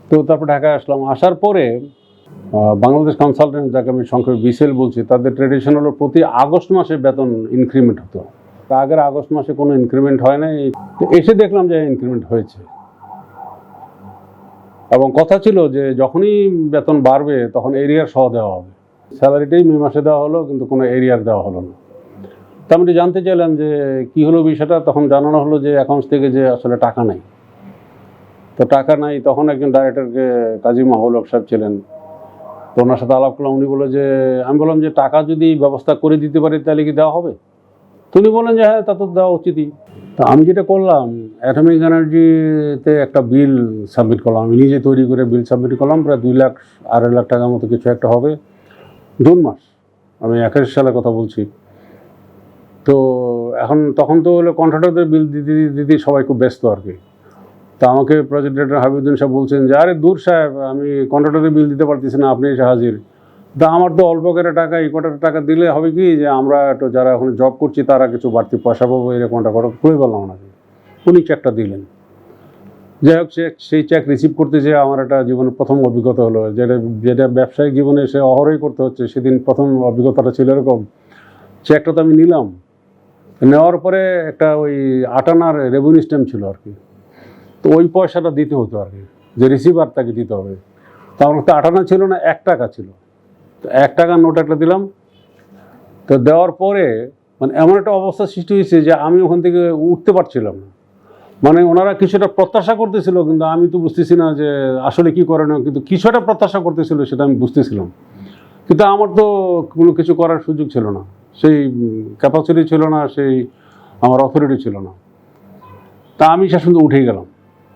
তো তারপর ঢাকায় আসলাম। আসার পরে বাংলাদেশ কনসালটেন্ট, যাকে আমি সংক্ষেপে বিসিএল বলছি, তাদের ট্রেডিশন হলো প্রতি আগস্ট মাসে বেতন ইনক্রিমেন্ট হতো। আগের আগস্ট মাসে কোনো ইনক্রিমেন্ট হয় না, এসে দেখলাম যে ইনক্রিমেন্ট হয়েছে এবং কথা ছিল যে যখনই বেতন বাড়বে তখন এরিয়ার সহ দেওয়া হবে। স্যালারিটাই মে মাসে দেওয়া হলো, কিন্তু কোনো এরিয়ার দেওয়া হলো না। তা আমি জানতে চাইলাম যে কী হলো বিষয়টা। তখন জানানো হলো যে অ্যাকাউন্টস থেকে যে আসলে টাকা নাই। তো টাকা নাই, তখন একজন ডাইরেক্টরকে কাজী মাহবুল হক সাহেব ছিলেন, তো ওনার সাথে আলাপ করলাম। উনি বললো যে, আমি বললাম যে টাকা যদি ব্যবস্থা করে দিতে পারি তাহলে কি দেওয়া হবে? তো উনি বললেন যে হ্যাঁ, তা তো দেওয়া উচিতই। তো আমি যেটা করলাম, অ্যাটমিক এনার্জিতে একটা বিল সাবমিট করলাম। আমি নিজে তৈরি করে বিল সাবমিট করলাম, প্রায় 2 লাখ 2.5 লাখ টাকার মতো কিছু একটা হবে। জুন মাস, আমি 21 সালের কথা বলছি। তো তখন তো হলো কন্ট্রাক্টরদের বিল দিতে দিতে সবাই খুব ব্যস্ত আর কি। তো আমাকে প্রজেক্ট ডিরেক্টর হাবিবুদ্দিন সাহেব বলছেন যে, আরে দূর সাহেব, আমি কন্ট্রাক্টরের বিল দিতে পারতেছি না, আপনি এসে হাজির। তা আমার তো অল্প করে টাকা, এই কটা টাকা দিলে হবে কি যে আমরা একটু যারা এখন জব করছি তারা কিছু বাড়তি পয়সা পাবো, এরকমটা খুবই বললাম ওনাকে। উনি চেকটা দিলেন। যাই হোক, সেই চেক রিসিভ করতে যেয়ে আমার একটা জীবনের প্রথম অভিজ্ঞতা হলো, যেটা ব্যবসায়িক জীবনে সে অহরই করতে হচ্ছে। সেদিন প্রথম অভিজ্ঞতাটা ছিল এরকম। চেকটা তো আমি নিলাম, নেওয়ার পরে একটা ওই 8 আনার রেভিনিউ স্ট্যাম্প ছিল আর কি। তো ওই পয়সাটা দিতে হতো আর কি, যে রিসিভার তাকে দিতে হবে। তো আমার তো 8 আনা ছিল না, 1 টাকা ছিল। তো 1 টাকার নোট একটা দিলাম। তো দেওয়ার পরে মানে এমন একটা অবস্থা সৃষ্টি হয়েছে যে আমি ওখান থেকে উঠতে পারছিলাম না। মানে ওনারা কিছুটা প্রত্যাশা করতেছিল, কিন্তু আমি তো বুঝতেছি না যে আসলে কি করে না, কিন্তু কিছুটা প্রত্যাশা করতেছিল সেটা আমি বুঝতেছিলাম। কিন্তু আমার তো কোনো কিছু করার সুযোগ ছিল না, সেই ক্যাপাসিটি ছিল না, সেই আমার অথরিটি ছিল না। তা আমি সে সঙ্গে উঠেই গেলাম।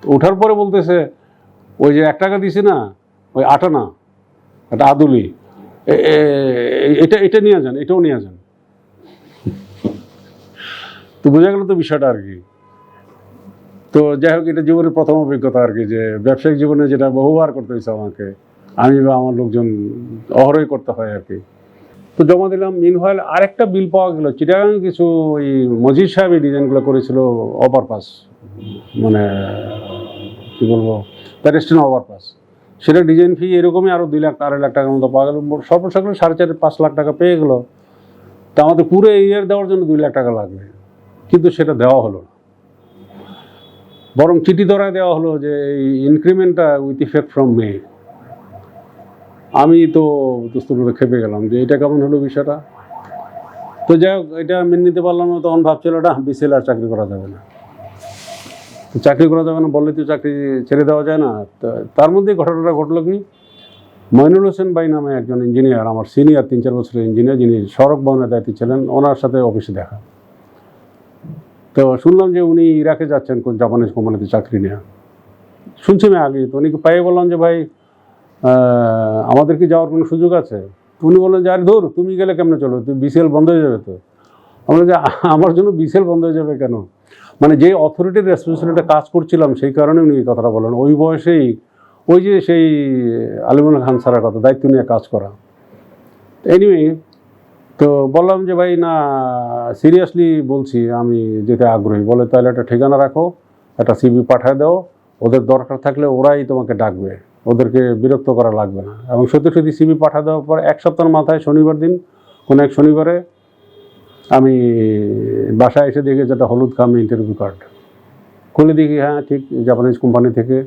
ওঠার পরে বলতেছে, ওই যে 1 টাকা দিছি না, ওই 8 আনা, একটা আদুলি, এটা নিয়ে যান, এটাও নিয়ে যান। তো বোঝা গেল তো বিষয়টা আর কি। তো যাই হোক, এটা জীবনের প্রথম অভিজ্ঞতা আর কি, যে ব্যবসায়িক জীবনে যেটা বহুবার করতে হয়েছে আমাকে, আমি বা আমার লোকজন অহরই করতে হয় আর কি। তো জমা দিলাম। মিনহোয়াইল আরেকটা বিল পাওয়া গেল চিটাগাং। কিছু ওই মজিদ সাহেব এই ডিজাইনগুলো করেছিল, ওভারপাস, মানে কী বলবো, প্যারেস্টিন ওভারপাস। সেটা ডিজাইন ফি এরকমই আরও 2 লাখ 2.5 লাখ টাকার মতো পাওয়া গেল। সর্বশেষ 4.5-5 লাখ টাকা পেয়ে গেলো। তা আমাদের পুরো এরিয়ার দেওয়ার জন্য 2 লাখ টাকা লাগবে, কিন্তু সেটা দেওয়া হলো না। বরং চিঠি ধরায় দেওয়া হলো যে এই ইনক্রিমেন্টটা উইথ ইফেক্ট ফ্রম মে। আমি তো দোস্তপুরে খেপে গেলাম যে এটা কেমন হলো বিষয়টা। তো যাই হোক, এটা মেনে নিতে পারলাম না। তখন ভাবছিল এটা বিসিএল আর চাকরি করা যাবে না। তো চাকরি করা যাবে না বললে তো চাকরি ছেড়ে দেওয়া যায় না। তার মধ্যে ঘটনাটা ঘটলো কি, মইনুল হোসেন ভাই নামে একজন ইঞ্জিনিয়ার, আমার সিনিয়র 3-4 বছরের ইঞ্জিনিয়ার, যিনি সড়ক বহনের দায়িত্বে ছিলেন, ওনার সাথে অফিসে দেখা। তো শুনলাম যে উনি ইরাকে যাচ্ছেন কোন জাপানিজ কোম্পানিতে চাকরি নেওয়া। শুনছি আমি আগে। তো উনিকে পাইয়ে বললাম যে ভাই, আমাদের কি যাওয়ার কোনো সুযোগ আছে? উনি বললেন যে আরে ধর, তুমি গেলে কেমনে চলো, তুমি বিসিএল বন্ধ হয়ে যাবে। তো আমরা যে আমার জন্য বিসিএল বন্ধ হয়ে যাবে কেন? মানে যে অথরিটির রেসপন্সিবিলিটি কাজ করছিলাম সেই কারণে উনি এই কথাটা বলেন। ওই বয়সেই ওই যে সেই আলিমুল্লাহ খান স্যারের কথা, দায়িত্ব নিয়ে কাজ করা। এনিওয়ে, তো বললাম যে ভাই না, সিরিয়াসলি বলছি, আমি যেতে আগ্রহী। বলে তাহলে একটা ঠিকানা রাখো, একটা সিভি পাঠিয়ে দাও, ওদের দরকার থাকলে ওরাই তোমাকে ডাকবে, ওদেরকে বিরক্ত করা লাগবে না। এবং সত্যি সিভি পাঠিয়ে দেওয়ার পর 1 সপ্তাহের মাথায় শনিবার দিন, কোনো এক শনিবারে আমি বাসায় এসে দেখি যেটা হলুদ খাম ইন্টারভিউ কার্ড। খুলে দেখি, হ্যাঁ ঠিক, জাপানিজ কোম্পানি থেকে।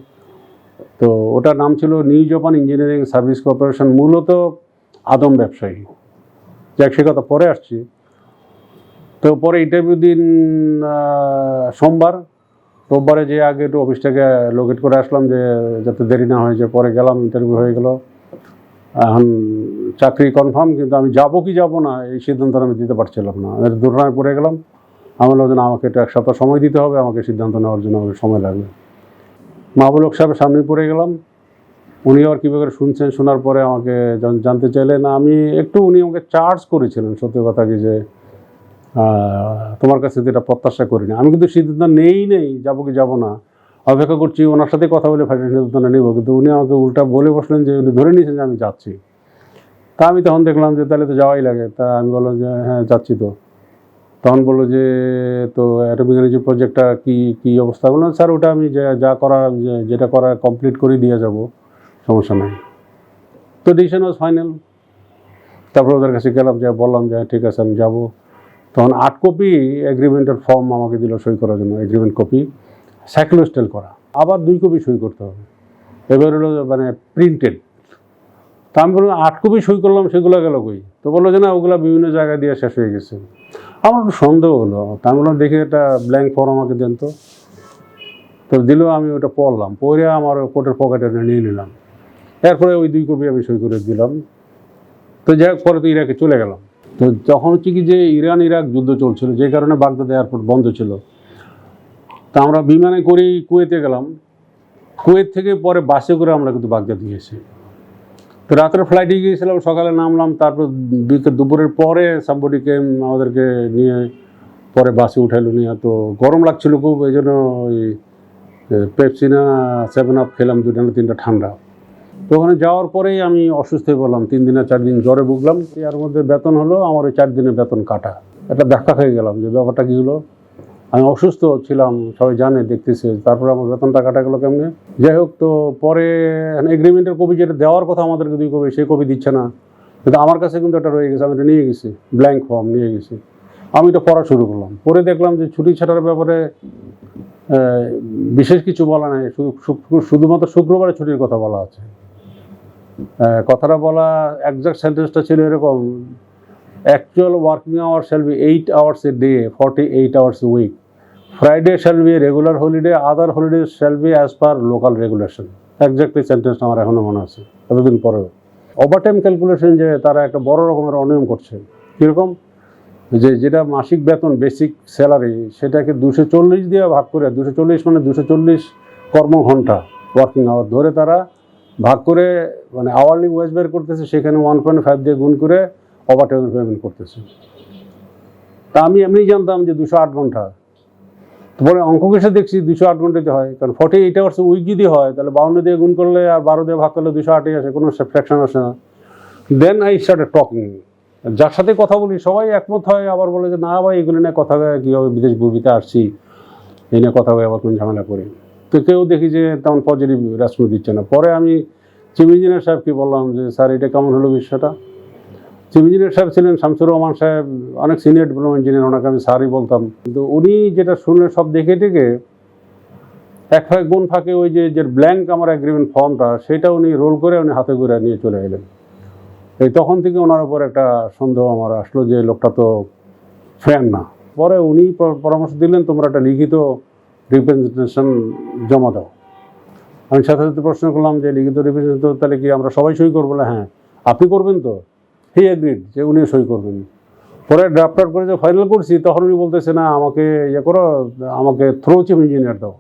তো ওটার নাম ছিল new Japan engineering service corporation, মূলত আদম ব্যবসায়ী। যাক, সে কথা পরে আসছি। তো পরে ইন্টারভিউ দিন সোমবার, রোববারে যে আগে একটু অফিসটাকে লোকেট করে আসলাম যে যাতে দেরি না হয়। যে পরে গেলাম, ইন্টারভিউ হয়ে গেল। এখন চাকরি কনফার্ম, কিন্তু আমি যাবো কি যাবো না এই সিদ্ধান্ত আমি দিতে পারছিলাম না। দুর্নায় পড়ে গেলাম। আমার লোকজন আমাকে একটু 1 সপ্তাহ সময় দিতে হবে, আমাকে সিদ্ধান্ত নেওয়ার জন্য আমাকে সময় লাগবে। মাহবুল হক সাহেবের সামনে পড়ে গেলাম। উনি আবার কীভাবে শুনছেন, শোনার পরে আমাকে জানতে চাইলেন। উনি আমাকে চার্জ করেছিলেন, সত্যি কথা কি, যে তোমার কাছে যেটা প্রত্যাশা করি না। আমি কিন্তু সিদ্ধান্ত নেই যাবো কি যাবো না, অপেক্ষা করছি। ওনার সাথে কথা বলে ফাইনাল সিদ্ধান্ত নেব, কিন্তু উনি আমাকে উল্টা বলে বসলেন যে উনি ধরে নিয়েছেন যে আমি যাচ্ছি। তা আমি তখন দেখলাম যে তাহলে তো যাওয়াই লাগে। তা আমি বললাম যে হ্যাঁ যাচ্ছি। তো তখন বললো যে তো অ্যাটমিক এনার্জি প্রজেক্টটা কি অবস্থা, বললাম স্যার ওটা আমি যা করার যেটা করার কমপ্লিট করে দিয়ে যাব, সমস্যা নেই। তো ডিসিশন ওয়াজ ফাইনাল। তারপর ওদের কাছে গেলাম, যা বললাম যে ঠিক আছে আমি যাব। তখন 8 কপি এগ্রিমেন্টের ফর্ম আমাকে দিল সই করার জন্য, এগ্রিমেন্ট কপি সাইক্লোস্টেল করা, আবার 2 কপি সই করতে হবে, এবার হলো মানে প্রিন্টেড। তা আমি বললাম 8 কপি সই করলাম, সেগুলো গেল কই? তো বললো যে না ওগুলো বিভিন্ন জায়গায় দিয়ে শেষ হয়ে গেছে। আমার একটু সন্দেহ হলো, তা আমি বললাম দেখি একটা ব্ল্যাঙ্ক ফর্ম আমাকে দেন তো দিল। আমি ওটা পড়লাম, পড়ে আমার কোটের পকেটে নিয়ে নিলাম। এরপরে ওই 2 কপি আমি সই করে দিলাম। তো যাই হোক, পরে তো ইরাকে চলে গেলাম। তো যখন হচ্ছে কি যে ইরান ইরাক যুদ্ধ চলছিল, যে কারণে বাগদাদ এয়ারপোর্ট বন্ধ ছিল, তা আমরা বিমানে করেই কুয়েতে গেলাম। কুয়েত থেকে পরে বাসে করে আমরা কিন্তু বাগদাদ গিয়েছি। তো রাতের ফ্লাইটে গিয়েছিলাম, সকালে নামলাম, তারপর দুপুরের পরে সাম্বডিকে আমাদেরকে নিয়ে পরে বাসে উঠাইলো নিয়ে। তো গরম লাগছিল খুব, এই জন্য ওই পেপসিনা 7 আপ খেলাম, 2টা না 3টা ঠান্ডা। তো ওখানে যাওয়ার পরেই আমি অসুস্থ হয়ে পড়লাম, 3 দিন 4 দিন জ্বরে ভুগলাম। এর মধ্যে বেতন হলো আমার ওই 4 দিনের বেতন কাটা। একটা ধাক্কা খেয়ে গেলাম যে ব্যাপারটা কী হলো। আমি অসুস্থ ছিলাম, সবাই জানে, দেখতেছে, তারপরে আমার বেতনটা কাটা গেলো কেমনে। যাই হোক, তো পরে এগ্রিমেন্টের কপি যেটা দেওয়ার কথা আমাদেরকে 2 কপি, সেই কপি দিচ্ছে না, কিন্তু আমার কাছে কিন্তু এটা রয়ে গেছে। আমি এটা নিয়ে গেছি, ব্ল্যাঙ্ক ফর্ম নিয়ে গেছি। আমি এটা পড়া শুরু করলাম, পরে দেখলাম যে ছুটি ছাটার ব্যাপারে বিশেষ কিছু বলা নাই, শুধুমাত্র শুক্রবারে ছুটির কথা বলা আছে। কথাটা বলা একজাক্ট সেন্টেন্সটা ছিল এরকম: actual working hour shall be 8 hours a day, 48 hours a week. Friday shall be a regular holiday, other holidays shall be as per local regulation. Exactly সেন্টেন্সটা আমার এখনো মনে আছে, এতদিন পরেও। ওভারটাইম ক্যালকুলেশন যে তারা একটা বড় রকমের অনিয়ম করছে। কীরকম? যেটা মাসিক বেতন, বেসিক স্যালারি, সেটাকে 240 দিয়ে ভাগ করে, 240 মানে 240 কর্মঘণ্টা, ওয়ার্কিং আওয়ার ধরে তারা ভাগ করে মানে আওয়ারলি ওয়েজ বের করতেছে, সেখানে 1.5 দিয়ে গুণ করে ওভারটাইমের পেমেন্ট করতেছে। তা আমি এমনি জানতাম যে 208 ঘন্টা, তারপরে অঙ্ক কেসে দেখছি 208 ঘন্টাতে হয়, কারণ 48 hours উইক যদি হয় তাহলে 52 দিয়ে গুণ করলে আর 12 দিয়ে ভাগ করলে 208 আসে, কোনো ফ্র্যাকশন আসে না। Then I started talking. যার সাথে কথা বলি সবাই একমত হয়, আবার বলে যে না ভাই এগুলো নিয়ে কথা হয়, কীভাবে বিদেশ ভূমিতে আসছি এই নিয়ে কথা হয়, আবার কোন ঝামেলা করি। তো কেউ দেখি যে তেমন পজিটিভ রেসপন্স দিচ্ছে না। পরে আমি চিফ ইঞ্জিনিয়ার সাহেবকে বললাম যে স্যার এটা কেমন হলো বিষয়টা। চিফ ইঞ্জিনিয়ার সাহেব ছিলেন শামসুর রহমান সাহেব, অনেক সিনিয়র ডিপ্লোমা ইঞ্জিনিয়ার, ওনাকে আমি স্যারই বলতাম। কিন্তু উনি যেটা শুনে সব দেখে টেকে এক গুণ ফাঁকে ওই যে ব্ল্যাঙ্ক আমার এগ্রিমেন্ট ফর্মটা, সেটা উনি রোল করে উনি হাতে করে নিয়ে চলে গেলেন। এই তখন থেকে ওনার উপর একটা সন্দেহ আমার আসলো যে লোকটা তো ফ্যান না। পরে উনি পরামর্শ দিলেন তোমরা একটা লিখিত রিপ্রেজেন্টেশন জমা দাও। আমি সাথে সাথে প্রশ্ন করলাম যে লিখিত রিপ্রেজেন্টেশন তাহলে কি আমরা সবাই সই করবো? না, হ্যাঁ আপনি করবেন তো? হি এগ্রিড যে উনিও সই করবেন। পরে ড্রাফট আউট করে যে ফাইনাল করছি, তখন উনি বলতেছে না আমাকে করো, আমাকে থ্রো চিফ ইঞ্জিনিয়ার দাও,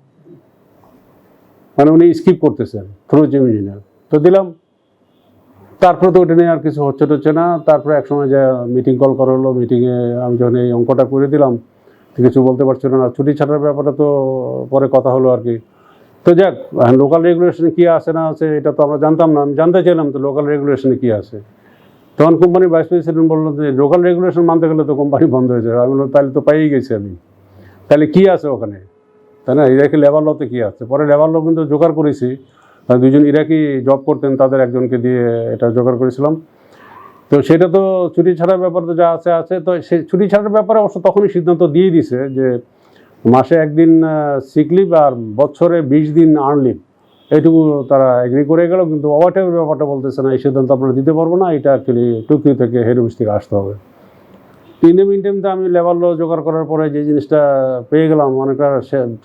মানে উনি স্কিপ করতেছেন থ্রো চিফ ইঞ্জিনিয়ার। তো দিলাম। তারপরে তো ওটা নিয়ে আর কিছু হচ্ছে না। তারপরে একসময় যা মিটিং কল করা হলো, মিটিংয়ে আমি যখন এই অঙ্কটা করে দিলাম, কিছু বলতে পারছিল না। ছুটি ছাটার ব্যাপারে তো পরে কথা হলো আর কি। তো যাক, লোকাল রেগুলেশনে কী আছে না আছে এটা তো আমরা জানতাম না, আমি জানতে চাইলাম তো লোকাল রেগুলেশনে কী আছে। তখন কোম্পানির ভাইস প্রেসিডেন্ট বললো যে লোকাল রেগুলেশন মানতে গেলে তো কোম্পানি বন্ধ হয়ে যাবে। আমি বললাম তাহলে তো পাইয়ে গেছি আমি, তাহলে কী আছে ওখানে, তাই না? ইরাকি লেবার লতে কী আছে? পরে লেবার ল কিন্তু জোগাড় করেছি, 2জন ইরাকি জব করতেন, তাদের একজনকে দিয়ে এটা জোগাড় করেছিলাম। তো সেটা তো ছুটি ছাড়ার ব্যাপার তো যা আছে। তো সেই ছুটি ছাড়ার ব্যাপারে অবশ্য তখনই সিদ্ধান্ত দিয়ে দিছে যে মাসে 1 দিন সিক লিভ আর বছরে 20 দিন আর্ন লিভ, এইটুকু তারা এগ্রি করে গেল। কিন্তু ওভারটাইমের ব্যাপারটা বলতেছে না, এই সিদ্ধান্ত আপনারা দিতে পারবো না, এটা অ্যাকচুয়ালি টোকিও থেকে হেড অফিস থেকে আসতে হবে। মিন টাইমতে আমি লেবার ল জোগাড় করার পরে যে জিনিসটা পেয়ে গেলাম, অনেকটা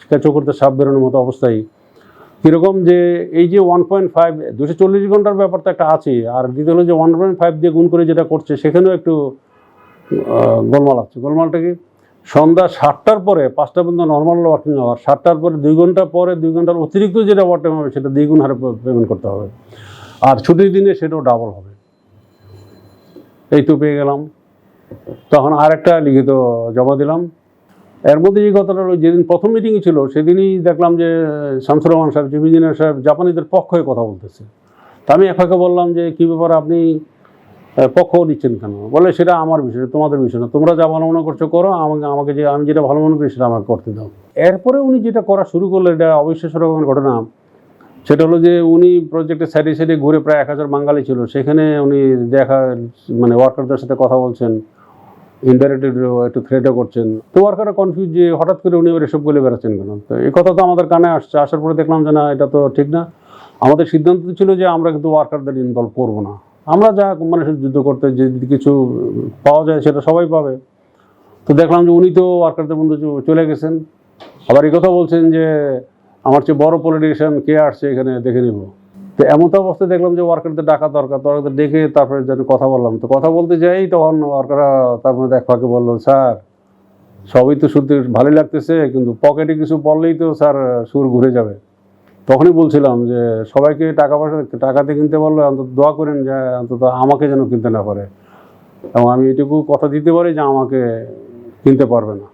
কেঁচো করতে সাপ বেরোনোর মতো অবস্থায়। কীরকম যে এই যে 1.5 240 ঘন্টার ব্যাপারটা একটা আছে, আর দ্বিতীয় হলো যে 1.5 দিয়ে গুণ করে যেটা করছে সেখানেও একটু গোলমাল আছে। গোলমালটা কি? সন্ধ্যা 7টার পরে 5টা পর্যন্ত নর্মাল ওয়ার্কিং আওয়ার, 7টার পরে 2 ঘন্টা পরে 2 ঘন্টার অতিরিক্ত যেটা ওভারটাইম হবে সেটা দ্বিগুণ হারে পেমেন্ট করতে হবে, আর ছুটির দিনে সেটাও ডাবল হবে। এই তো পেয়ে গেলাম। তখন আর একটা লিখিত জমা দিলাম। এর মধ্যে যে কথাটা হলো, যেদিন প্রথম মিটিং ছিল সেদিনই দেখলাম যে শামসুর রহমান সাহেব, চিফ ইঞ্জিনিয়ার সাহেব জাপানিদের পক্ষ হয়ে কথা বলতেছে। তা আমি একাকে বললাম যে কী ব্যাপার, আপনি পক্ষ নিচ্ছেন কেন? বলে সেটা আমার বিষয়, তোমাদের বিষয় না, তোমরা যা ভালো মনে করছো করো, আমাকে যে আমি যেটা ভালো মনে করি সেটা আমাকে করতে দাও। এরপরে উনি যেটা করা শুরু করলেন, এটা অবিশ্বাস্য রকমের ঘটনা। সেটা হলো যে উনি প্রজেক্টের সাইডে সাইডে ঘুরে, প্রায় 1000 বাঙালি ছিল সেখানে, উনি মানে ওয়ার্কারদের সাথে কথা বলছেন, ইনডাইরেক্টলি একটু থ্রেটও করছেন। তো ওয়ার্কাররা কনফিউজ যে হঠাৎ করে উনি এবার এসব বলে বেড়াচ্ছেন কেন। তো এই কথা তো আমাদের কানে আসছে, আসার পরে দেখলাম যে না, এটা তো ঠিক না। আমাদের সিদ্ধান্ত ছিল যে আমরা কিন্তু ওয়ার্কারদের ইনভলভ করবো না, আমরা যা মানুষের যুদ্ধ করতে যে কিছু পাওয়া যায় সেটা সবাই পাবে। তো দেখলাম যে উনি তো ওয়ার্কারদের মধ্যে চলে গেছেন, আবার এই কথা বলছেন যে আমার চেয়ে বড় পলিটিশিয়ান কে আসছে এখানে দেখে নিব। তো এমন তো অবস্থায় দেখলাম যে ওয়ার্কারদের ডাকা দরকার, ওয়ার্কারদের ডেকে তারপরে যেন কথা বললাম। তো কথা বলতে যাই তখন ওয়ার্কাররা তার মধ্যে এক ফাঁকে বললো, স্যার সবই তো শুনতে ভালোই লাগতেছে, কিন্তু পকেটে কিছু পড়লেই তো স্যার সুর ঘুরে যাবে। তখনই বলছিলাম যে সবাইকে টাকাতে কিনতে পারলে অন্তত দোয়া করেন যে অন্তত আমাকে যেন কিনতে না পারে, এবং আমি এটুকু কথা দিতে পারি যে আমাকে কিনতে পারবে না।